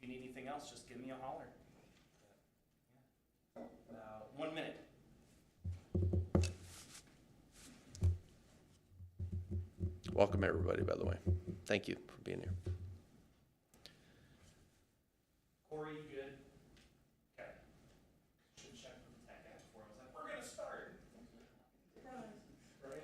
you need anything else, just give me a holler. 1 minute. Welcome everybody, by the way. Thank you for being here. Corey, you good? Okay. Should check with the tech guy before I was like, we're gonna start. Surprise. Right?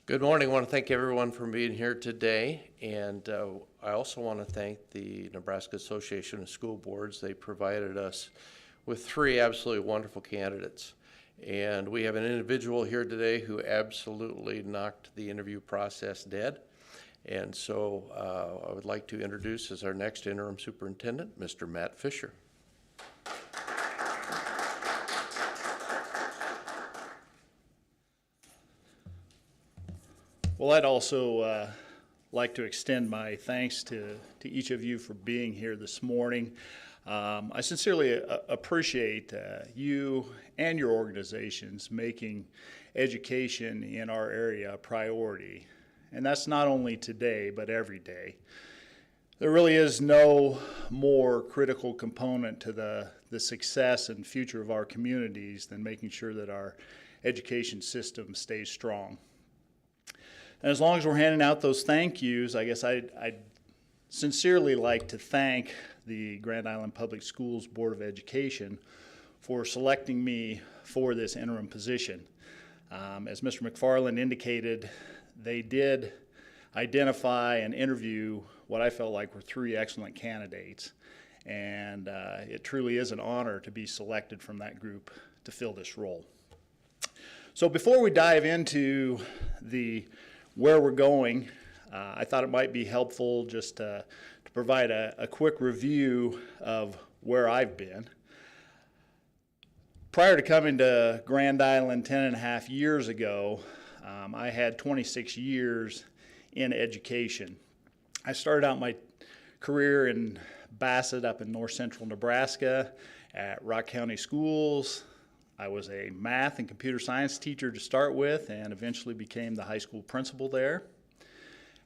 Good morning. I want to thank everyone for being here today, and I also want to thank the Nebraska Association of School Boards. They provided us with 3 absolutely wonderful candidates, and we have an individual here today who absolutely knocked the interview process dead, and so I would like to introduce as our next interim superintendent, Mr. Matt Fisher. Well, I'd also like to extend my thanks to each of you for being here this morning. I sincerely appreciate you and your organizations making education in our area a priority. And that's not only today, but every day. There really is no more critical component to the success and future of our communities than making sure that our education system stays strong. And as long as we're handing out those thank yous, I guess I'd sincerely like to thank the Grand Island Public Schools Board of Education for selecting me for this interim position. As Mr. McFarland indicated, they did identify and interview what I felt like were 3 excellent candidates. And it truly is an honor to be selected from that group to fill this role. So before we dive into where we're going, I thought it might be helpful just to provide a quick review of where I've been. Prior to coming to Grand Island 10.5 years ago, I had 26 years in education. I started out my career in Bassett up in north central Nebraska at Rock County Schools. I was a math and computer science teacher to start with and eventually became the high school principal there.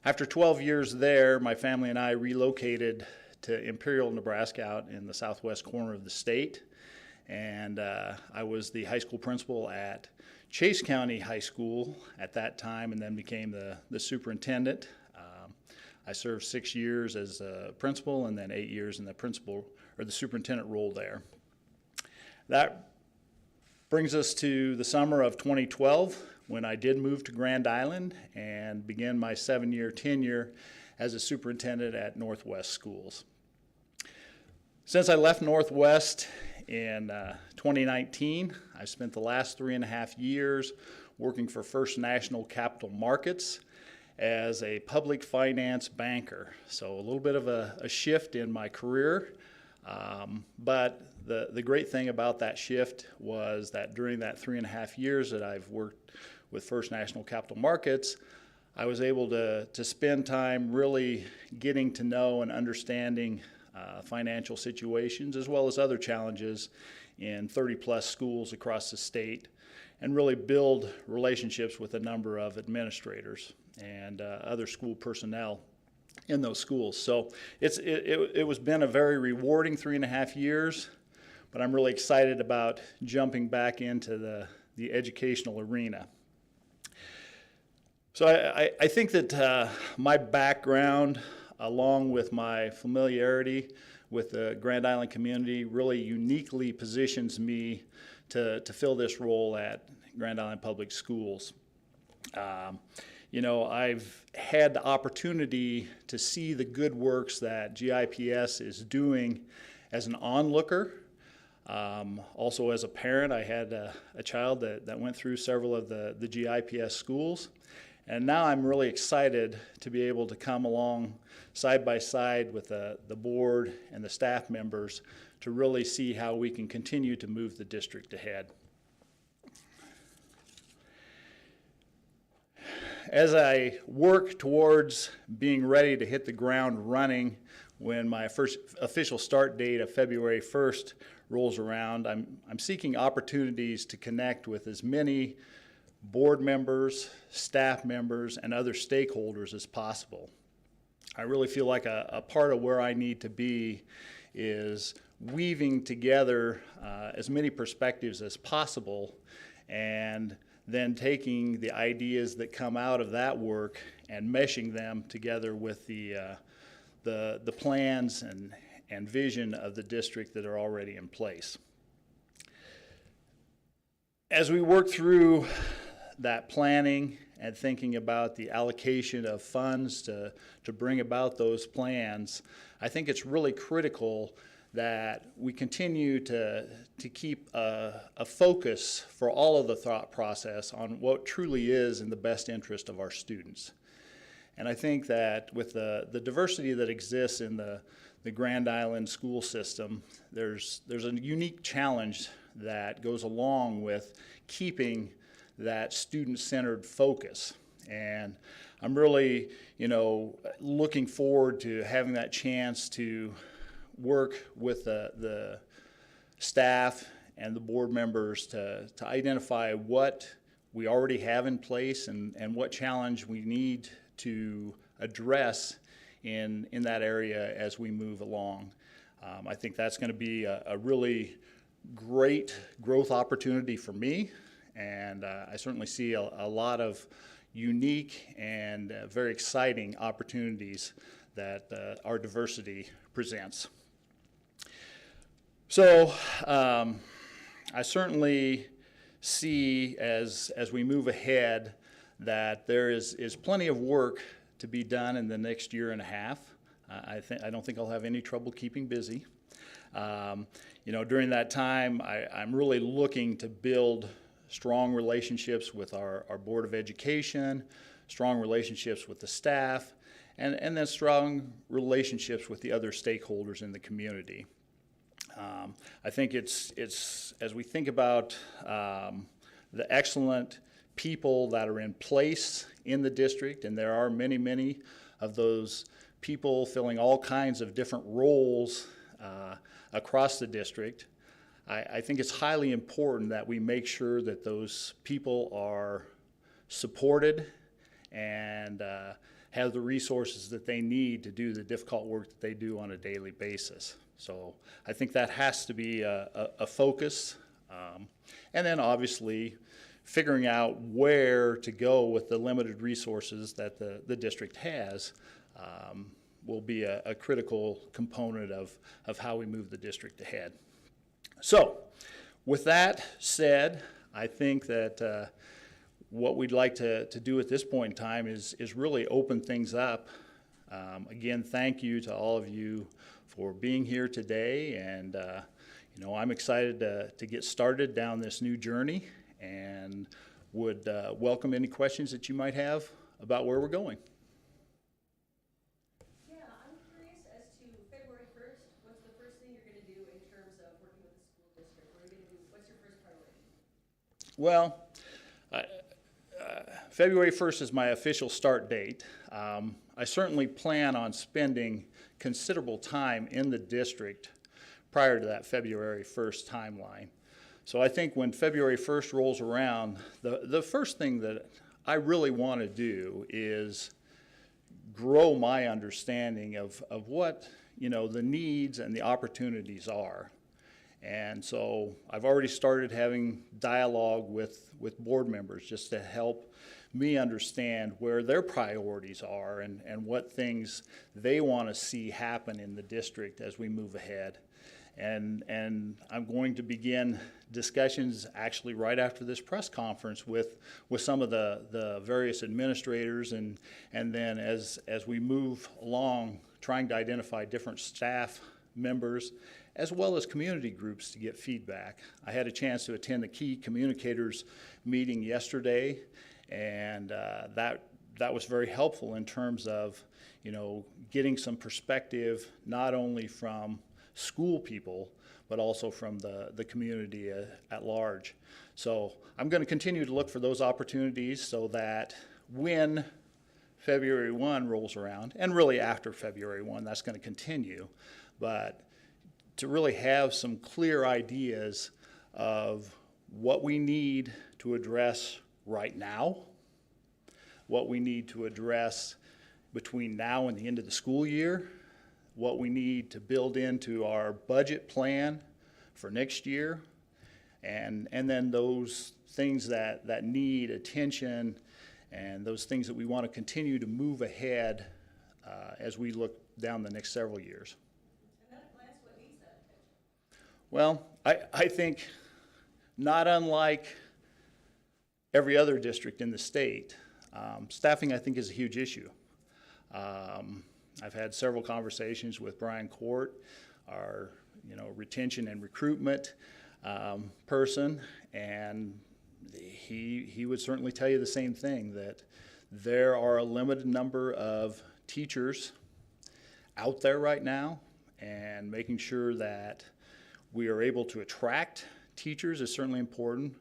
After 12 years there, my family and I relocated to Imperial, Nebraska out in the southwest corner of the state. And I was the high school principal at Chase County High School at that time and then became the superintendent. I served 6 years as a principal and then 8 years in the superintendent role there. That brings us to the summer of 2012 when I did move to Grand Island and began my 7-year tenure as a superintendent at Northwest Schools. Since I left Northwest in 2019, I spent the last 3.5 years working for First National Capital Markets as a public finance banker. So a little bit of a shift in my career. But the great thing about that shift was that during that 3.5 years that I've worked with First National Capital Markets, I was able to spend time really getting to know and understanding financial situations as well as other challenges in 30+ schools across the state and really build relationships with a number of administrators and other school personnel in those schools. So it was been a very rewarding 3.5 years, but I'm really excited about jumping back into the educational arena. So I think that my background along with my familiarity with the Grand Island community, really uniquely positions me to fill this role at Grand Island Public Schools. You know, I've had the opportunity to see the good works that GIPS is doing as an onlooker. Also as a parent, I had a child that went through several of the GIPS schools. And now I'm really excited to be able to come along side by side with the board and the staff members to really see how we can continue to move the district ahead. As I work towards being ready to hit the ground running when my first official start date of February 1st rolls around, I'm seeking opportunities to connect with as many board members, staff members, and other stakeholders as possible. I really feel like a part of where I need to be is weaving together as many perspectives as possible, and then taking the ideas that come out of that work and meshing them together with the plans and vision of the district that are already in place. As we work through that planning and thinking about the allocation of funds to bring about those plans, I think it's really critical that we continue to keep a focus for all of the thought process on what truly is in the best interest of our students. And I think that with the diversity that exists in the Grand Island school system, there's a unique challenge that goes along with keeping that student-centered focus. And I'm really, you know, looking forward to having that chance to work with the staff and the board members to identify what we already have in place and what challenge we need to address in that area as we move along. I think that's going to be a really great growth opportunity for me, and I certainly see a lot of unique and very exciting opportunities that our diversity presents. So I certainly see as we move ahead that there is plenty of work to be done in the next year and a half. I don't think I'll have any trouble keeping busy. You know, during that time, I'm really looking to build strong relationships with our Board of Education, strong relationships with the staff, and then strong relationships with the other stakeholders in the community. I think it's as we think about the excellent people that are in place in the district, and there are many, many of those people filling all kinds of different roles across the district. I think it's highly important that we make sure that those people are supported and have the resources that they need to do the difficult work that they do on a daily basis. So I think that has to be a focus. And then obviously figuring out where to go with the limited resources that the district has will be a critical component of how we move the district ahead. So with that said, I think that what we'd like to do at this point in time is really open things up. Again, thank you to all of you for being here today, and you know, I'm excited to get started down this new journey, and would welcome any questions that you might have about where we're going. Yeah, I'm curious as to February 1st, what's the first thing you're going to do in terms of working with the school district? What are you going to do? What's your first priority? Well, February 1st is my official start date. I certainly plan on spending considerable time in the district prior to that February 1st timeline. So I think when February 1st rolls around, the first thing that I really want to do is grow my understanding of what, you know, the needs and the opportunities are. And so I've already started having dialogue with board members just to help me understand where their priorities are and what things they want to see happen in the district as we move ahead. And I'm going to begin discussions actually right after this press conference with some of the various administrators, and then as we move along, trying to identify different staff members as well as community groups to get feedback. I had a chance to attend the key communicators meeting yesterday, and that was very helpful in terms of, you know, getting some perspective not only from school people, but also from the community at large. So I'm going to continue to look for those opportunities so that when February 1 rolls around, and really after February 1, that's going to continue, but to really have some clear ideas of what we need to address right now, what we need to address between now and the end of the school year, what we need to build into our budget plan for next year, and then those things that need attention and those things that we want to continue to move ahead as we look down the next several years. And at a glance, what needs that attention? Well, I think not unlike every other district in the state, staffing I think is a huge issue. I've had several conversations with Brian Court, our retention and recruitment person, and he would certainly tell you the same thing, that there are a limited number of teachers out there right now, and making sure that we are able to attract teachers is certainly important,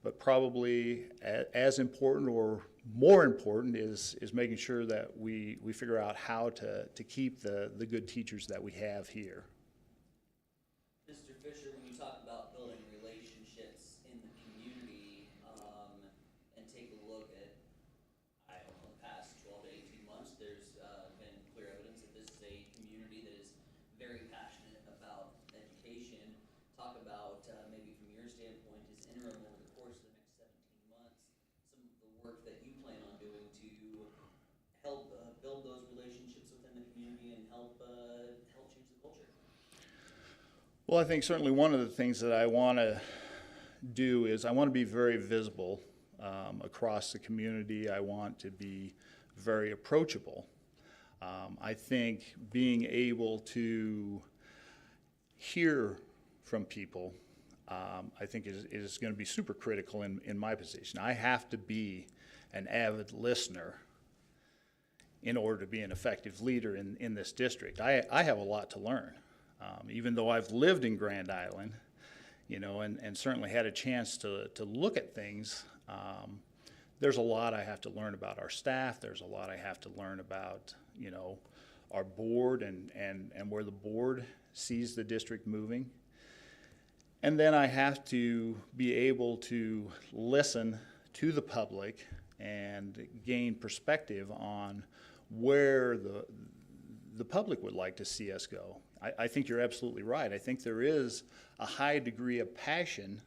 but probably as important or more important is making sure that we figure out how to keep the good teachers that we have here. Mr. Fisher, when you talk about building relationships in the community, and take a look at, I don't know, the past 12 to 18 months, there's been clear evidence that this is a community that is very passionate about education. Talk about, maybe from your standpoint, as interim over the course of the next 17 months, some of the work that you plan on doing to help build those relationships within the community and help change the culture. Well, I think certainly one of the things that I want to do is I want to be very visible across the community. I want to be very approachable. I think being able to hear from people, I think is going to be super critical in my position. I have to be an avid listener in order to be an effective leader in this district. I have a lot to learn. Even though I've lived in Grand Island, and certainly had a chance to look at things, there's a lot I have to learn about our staff. There's a lot I have to learn about, our board and where the board sees the district moving. And then I have to be able to listen to the public and gain perspective on where the public would like to see us go. I think you're absolutely right. I think there is a high degree of passion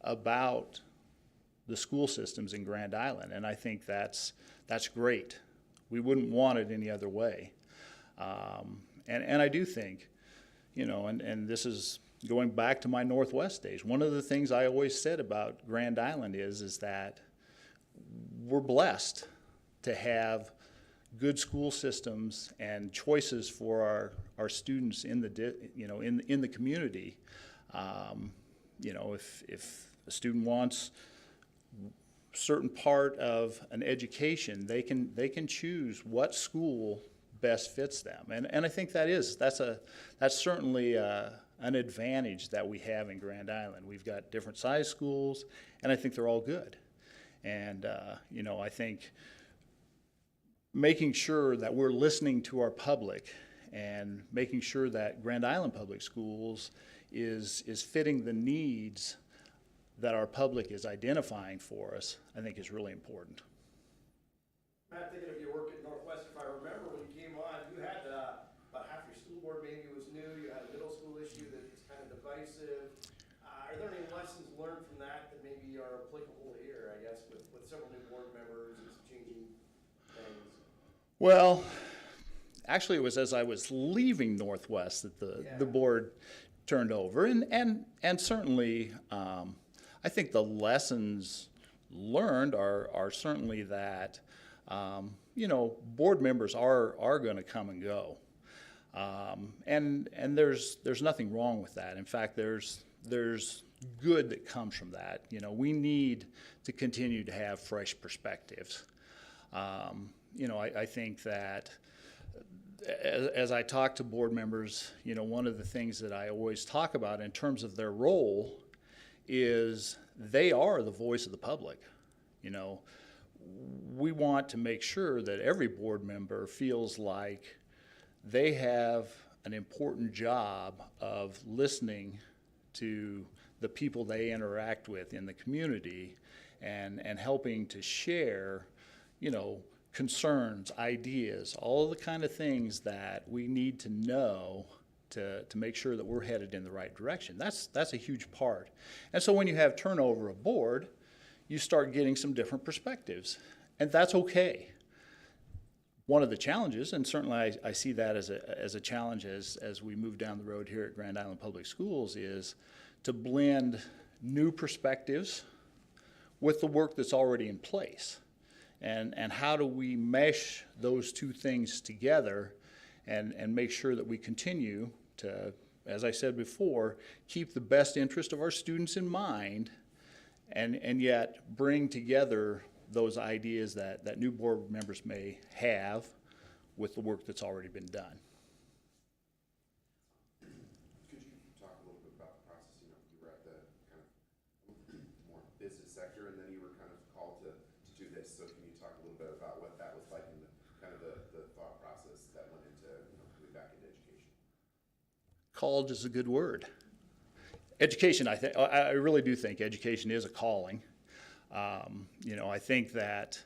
about the school systems in Grand Island, and I think that's great. We wouldn't want it any other way. And I do think, and this is going back to my Northwest days, one of the things I always said about Grand Island is that we're blessed to have good school systems and choices for our students in the community. If a student wants a certain part of an education, they can choose what school best fits them, and I think that's certainly an advantage that we have in Grand Island. We've got different size schools, and I think they're all good. And I think making sure that we're listening to our public and making sure that Grand Island Public Schools is fitting the needs that our public is identifying for us, I think is really important. Matt, thinking of your work at Northwest, if I remember when you came on, you had about half your school board maybe was new. You had a middle school issue that was kind of divisive. Are there any lessons learned from that maybe are applicable here, I guess, with several new board members and Well, actually, it was as I was leaving Northwest that the board turned over, and certainly, I think the lessons learned are certainly that, board members are going to come and go, and there's nothing wrong with that. In fact, there's good that comes from that. We need to continue to have fresh perspectives. I think that as I talk to board members, one of the things that I always talk about in terms of their role is they are the voice of the public. We want to make sure that every board member feels like they have an important job of listening to the people they interact with in the community and helping to share, concerns, ideas, all of the kind of things that we need to know to make sure that we're headed in the right direction. That's a huge part. And so when you have turnover of board, you start getting some different perspectives, and that's okay. One of the challenges, and certainly I see that as a challenge as we move down the road here at Grand Island Public Schools, is to blend new perspectives with the work that's already in place. And how do we mesh those two things together and make sure that we continue to, as I said before, keep the best interest of our students in mind and yet bring together those ideas that new board members may have with the work that's already been done. Could you talk a little bit about the process? You were at the kind of more business sector, and then you were kind of called to do this. So can you talk a little bit about what that was like and the thought process that went into coming back into education? Called is a good word. Education, I really do think education is a calling. I think that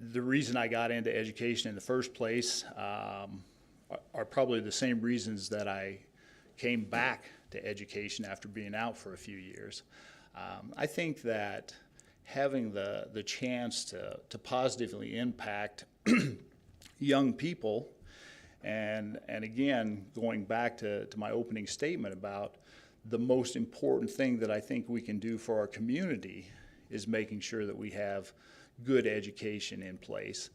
the reason I got into education in the first place are probably the same reasons that I came back to education after being out for a few years. I think that having the chance to positively impact young people, and again, going back to my opening statement about the most important thing that I think we can do for our community is making sure that we have good education in place.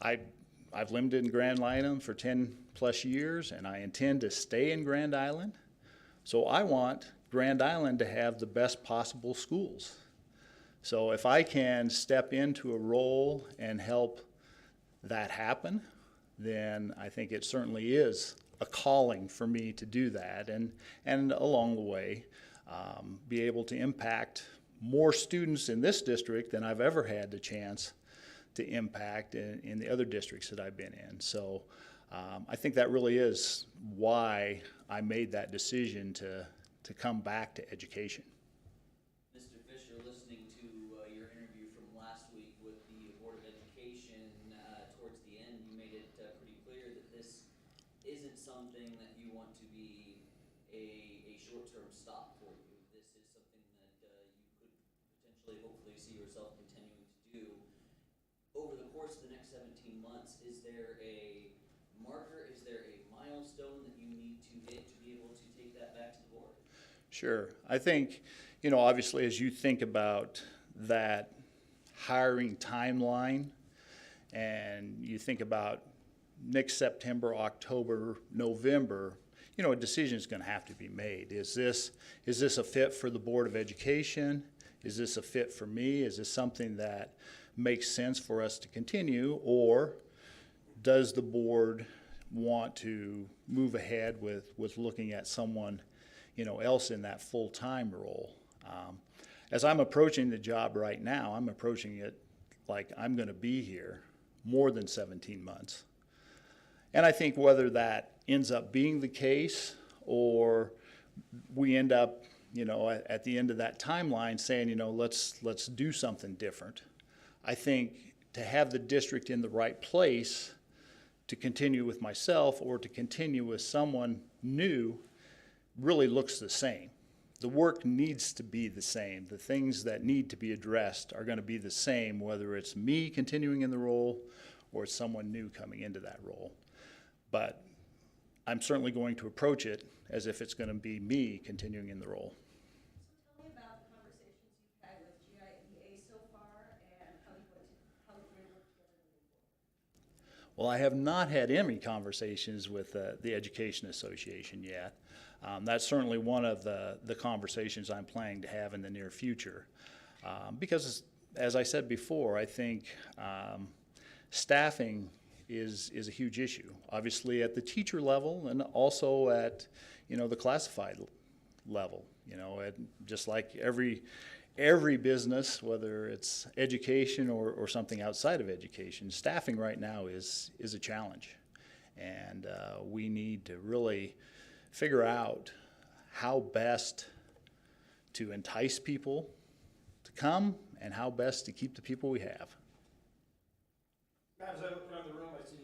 I've lived in Grand Island for 10 plus years, and I intend to stay in Grand Island. So I want Grand Island to have the best possible schools. So if I can step into a role and help that happen, then I think it certainly is a calling for me to do that, and along the way be able to impact more students in this district than I've ever had the chance to impact in the other districts that I've been in. So I think that really is why I made that decision to come back to education. Mr. Fisher, listening to your interview from last week with the Board of Education, towards the end, you made it pretty clear that this isn't something that you want to be a short-term stop for you. This is something that you could potentially, hopefully, see yourself continuing to do. Over the course of the next 17 months, is there a marker, is there a milestone that you need to hit to be able to take that back to the board? Sure. I think, obviously as you think about that hiring timeline and you think about next September, October, November, a decision is going to have to be made. Is this a fit for the Board of Education? Is this a fit for me? Is this something that makes sense for us to continue? Or does the board want to move ahead with looking at someone else in that full-time role? As I'm approaching the job right now, I'm approaching it like I'm going to be here more than 17 months. And I think whether that ends up being the case or we end up, at the end of that timeline saying, let's do something different. I think to have the district in the right place to continue with myself or to continue with someone new really looks the same. The work needs to be the same. The things that need to be addressed are going to be the same, whether it's me continuing in the role or it's someone new coming into that role. But I'm certainly going to approach it as if it's going to be me continuing in the role. So tell me about the conversations you've had with GIEA so far and how you're going to work together moving forward. Well, I have not had any conversations with the Education Association yet. That's certainly one of the conversations I'm planning to have in the near future. Because, as I said before, I think staffing is a huge issue. Obviously at the teacher level and also at, the classified level. Just like every business, whether it's education or something outside of education, staffing right now is a challenge. And we need to really figure out how best to entice people to come and how best to keep the people we have. As I look around the room, I see,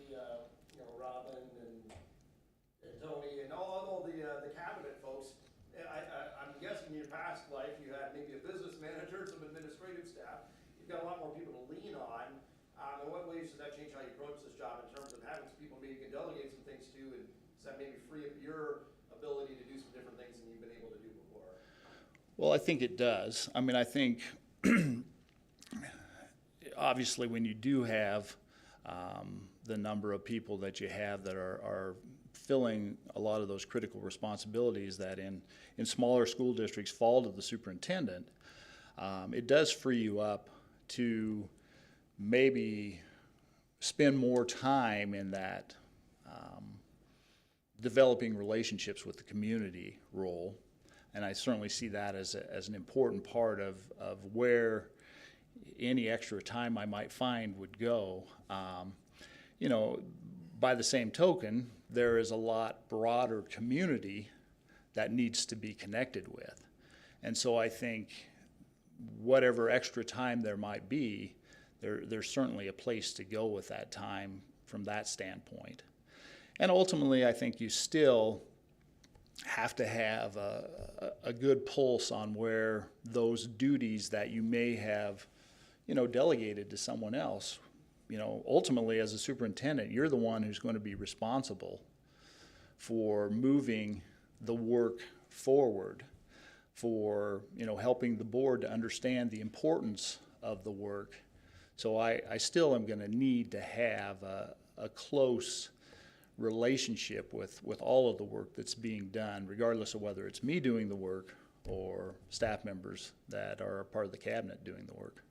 Robin and Tony and all the cabinet folks. I'm guessing in your past life, you had maybe a business manager, some administrative staff. You've got a lot more people to lean on. In what ways does that change how you approach this job in terms of having some people maybe you can delegate some things to, and does that maybe free up your ability to do some different things than you've been able to do before? Well, I think it does. I mean, I think obviously when you do have the number of people that you have that are filling a lot of those critical responsibilities that in smaller school districts fall to the superintendent, it does free you up to maybe spend more time in that developing relationships with the community role. And I certainly see that as an important part of where any extra time I might find would go. By the same token, there is a lot broader community that needs to be connected with. And so I think whatever extra time there might be, there's certainly a place to go with that time from that standpoint. And ultimately, I think you still have to have a good pulse on where those duties that you may have, delegated to someone else. Ultimately, as a superintendent, you're the one who's going to be responsible for moving the work forward, for, helping the board to understand the importance of the work. So I still am going to need to have a close relationship with all of the work that's being done, regardless of whether it's me doing the work or staff members that are part of the cabinet doing the work.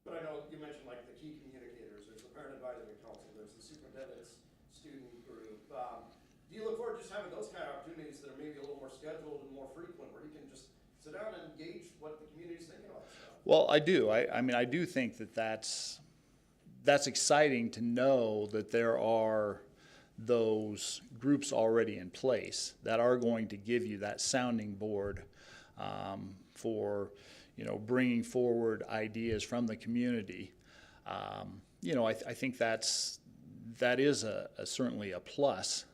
But I know you mentioned like the key communicators, there's the parent advisory council, there's the superintendent's student group. Do you look forward to just having those kind of opportunities that are maybe a little more scheduled and more frequent, where you can just sit down and engage what the community's thinking about stuff? Well, I do. I mean, I do think that's exciting to know that there are those groups already in place that are going to give you that sounding board for bringing forward ideas from the community. I think that is certainly a plus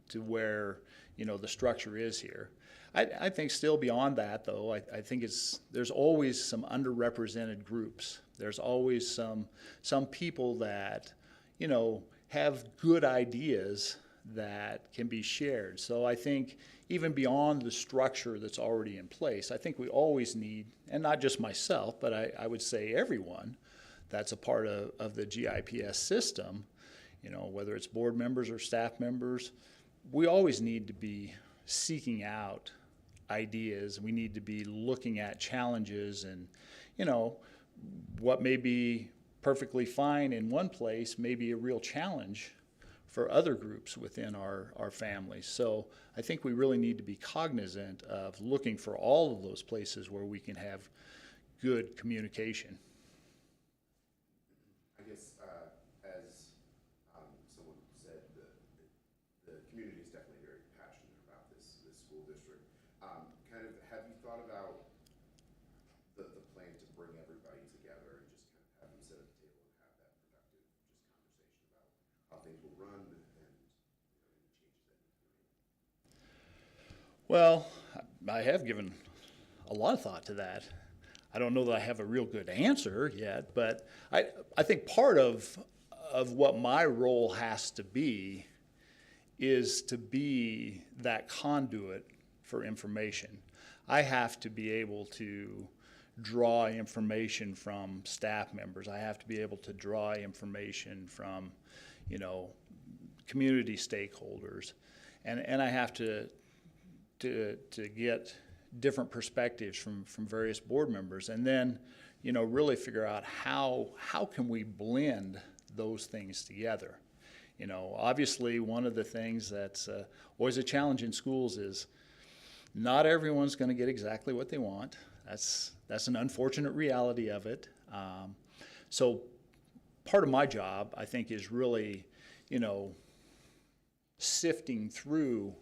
to where the structure is here. I think still beyond that, though, I think there's always some underrepresented groups. There's always some people that have good ideas that can be shared. So I think even beyond the structure that's already in place, I think we always need, and not just myself, but I would say everyone that's a part of the GIPS system, whether it's board members or staff members, we always need to be seeking out ideas. We need to be looking at challenges and, what may be perfectly fine in one place may be a real challenge for other groups within our families. So I think we really need to be cognizant of looking for all of those places where we can have good communication. I guess as someone said, the community is definitely very passionate about this school district. Kind of, have you thought about the plan to bring everybody together and just kind of have them sit at the table and have that productive conversation about how things will run and any changes that need to be made? Well, I have given a lot of thought to that. I don't know that I have a real good answer yet, but I think part of of what my role has to be is to be that conduit for information. I have to be able to draw information from staff members. I have to be able to draw information from, community stakeholders. And I have to get different perspectives from various board members. And then, really figure out how can we blend those things together. Obviously one of the things that's always a challenge in schools is not everyone's going to get exactly what they want. That's an unfortunate reality of it. So part of my job, I think, is really, sifting through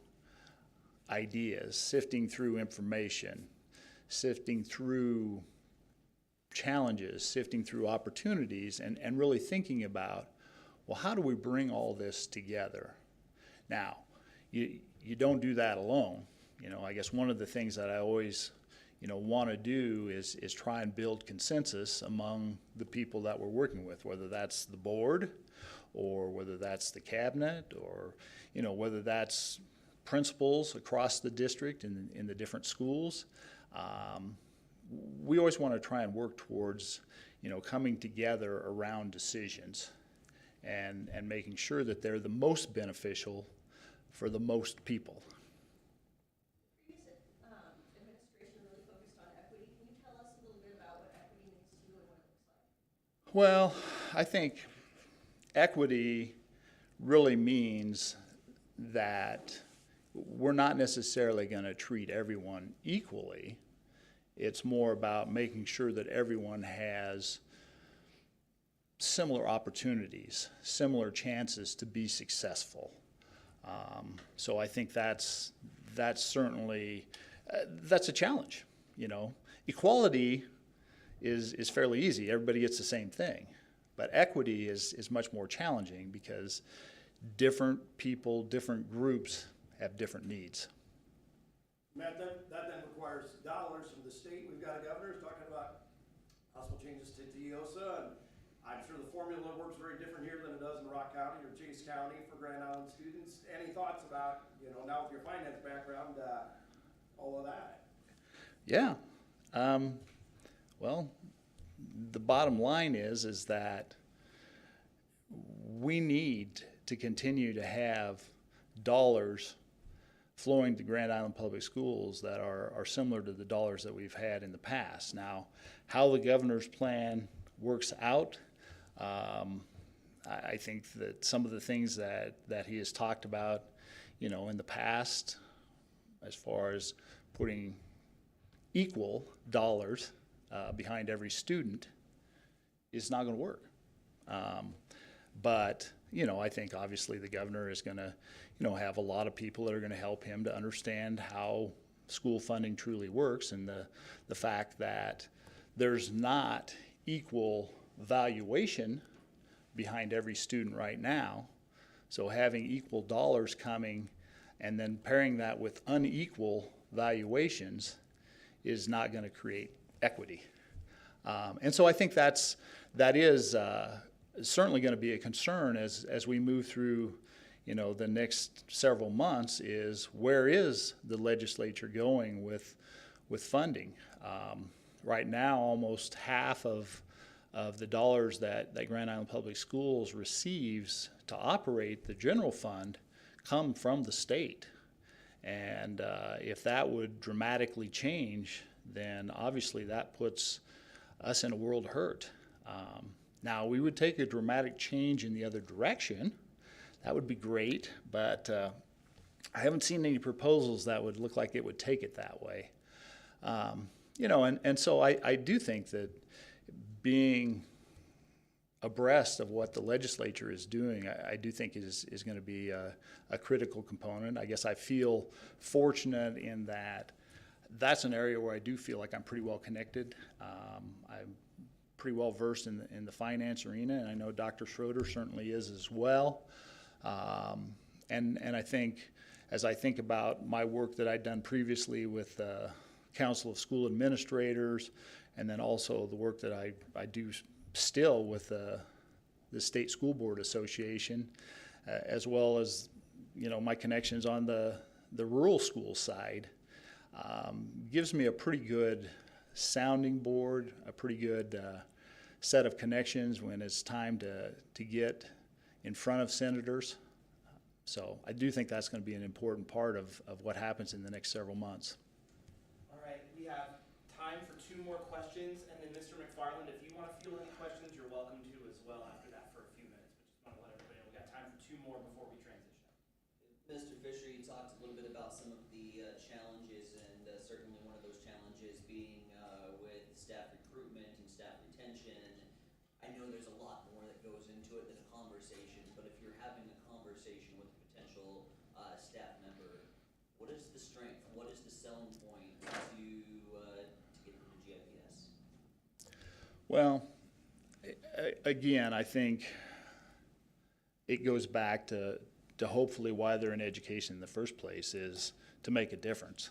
ideas, sifting through information, sifting through challenges, sifting through opportunities, and really thinking about, well, how do we bring all this together? Now, you don't do that alone. I guess one of the things that I always want to do is try and build consensus among the people that we're working with, whether that's the board or whether that's the cabinet or, whether that's principals across the district in the different schools. We always want to try and work towards, coming together around decisions and making sure that they're the most beneficial for the most people. Administration really focused on equity. Can you tell us a little bit about what equity means to you and what it looks like? Well, I think equity really means that we're not necessarily going to treat everyone equally. It's more about making sure that everyone has similar opportunities, similar chances to be successful. So I think that's certainly that's a challenge. Equality is fairly easy. Everybody gets the same thing. But equity is much more challenging because different people, different groups have different needs. Matt, that then requires dollars from the state. We've got a governor who's talking about possible changes to DEOSA, and I'm sure the formula works very different here than it does in Rock County or Chase County for Grand Island students. Any thoughts about, now with your finance background, all of that? Yeah. Well, the bottom line is that we need to continue to have dollars flowing to Grand Island Public Schools that are similar to the dollars that we've had in the past. Now, how the governor's plan works out, I think that some of the things that he has talked about, in the past, as far as putting equal dollars behind every student, is not going to work. But I think obviously the governor is going to, have a lot of people that are going to help him to understand how school funding truly works, and the fact that there's not equal valuation behind every student right now. So having equal dollars coming and then pairing that with unequal valuations is not going to create equity. And so I think that is certainly going to be a concern as we move through, the next several months, is where is the legislature going with funding? Right now, almost half of the dollars that Grand Island Public Schools receives to operate the general fund come from the state. And if that would dramatically change, then obviously that puts us in a world of hurt. Now, we would take a dramatic change in the other direction. That would be great, but I haven't seen any proposals that would look like it would take it that way. And so I do think that being abreast of what the legislature is doing, I do think is going to be a critical component. I guess I feel fortunate in that that's an area where I do feel like I'm pretty well connected. I'm pretty well versed in the finance arena, and I know Dr. Schroeder certainly is as well. And I think, as I think about my work that I'd done previously with the Council of School Administrators, and then also the work that I do still with the the State School Board Association, as well as, you know, my connections on the rural school side, gives me a pretty good sounding board, a pretty good set of connections when it's time to get in front of senators. So I do think that's going to be an important part of what happens in the next several months. All right, we have time for 2 more questions, and then Mr. McFarland, if you want to field any questions, you're welcome to as well after that for a few minutes. But just want to let everybody know we got time for 2 more before we transition. Mr. Fisher, you talked a little bit about some of the challenges, and certainly one of those challenges being with staff recruitment and staff retention. I know there's a lot more that goes into it than a conversation, but if you're having a conversation with a potential staff member, what is the strength? What is the selling point to get into GIPS? Well, again, I think it goes back to hopefully why they're in education in the first place is to make a difference.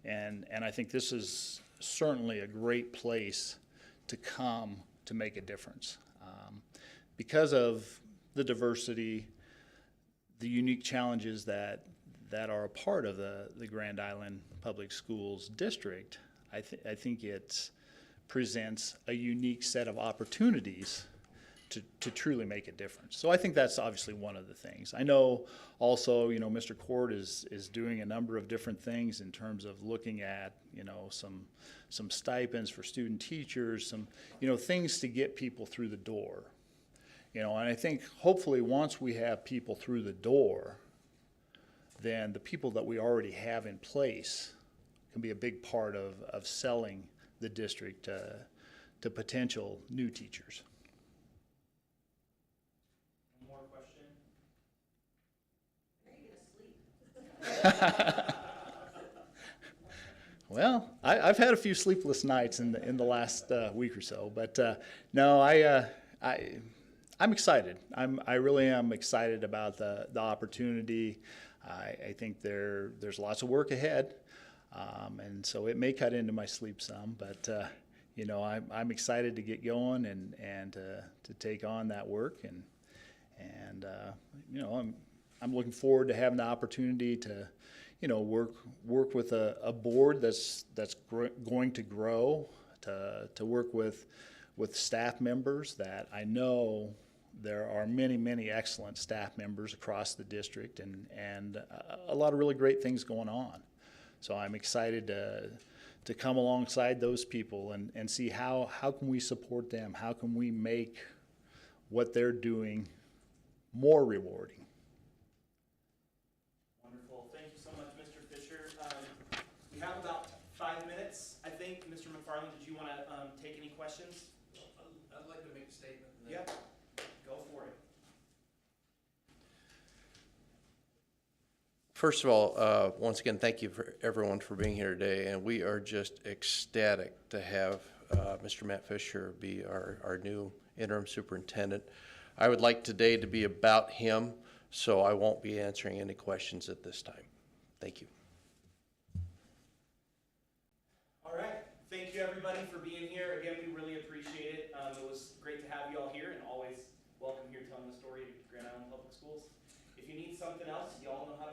And I think this is certainly a great place to come to make a difference. Because of the diversity, the unique challenges that are a part of the Grand Island Public Schools district, I think it presents a unique set of opportunities to truly make a difference. So I think that's obviously one of the things. I know also, you know, Mr. Cord is doing a number of different things in terms of looking at, you know, some stipends for student teachers, some, you know, things to get people through the door. You know, and I think hopefully once we have people through the door, then the people that we already have in place can be a big part of selling the district to potential new teachers. One more question? Are you gonna sleep? Well, I've had a few sleepless nights in the last week or so, but no, I'm excited. I really am excited about the opportunity. I think there's lots of work ahead, and so it may cut into my sleep some, but you know, I'm excited to get going and to take on that work, and you know, I'm looking forward to having the opportunity to, you know, work with a board that's going to grow, to work with staff members that I know there are many excellent staff members across the district, and a lot of really great things going on. So I'm excited to come alongside those people and see how can we support them, how can we make what they're doing more rewarding. Wonderful. Thank you so much, Mr. Fisher. We have about 5 minutes, I think. Mr. McFarland, did you want to take any questions? I'd like to make a statement. And then Yep. Go for it. First of all, once again, thank you for everyone for being here today, and we are just ecstatic to have Mr. Matt Fisher be our new interim superintendent. I would like today to be about him, so I won't be answering any questions at this time. Thank you. All right. Thank you, everybody, for being here. Again, we really appreciate it. It was great to have you all here, and always welcome here telling the story of Grand Island Public Schools. If you need something else, you all know how to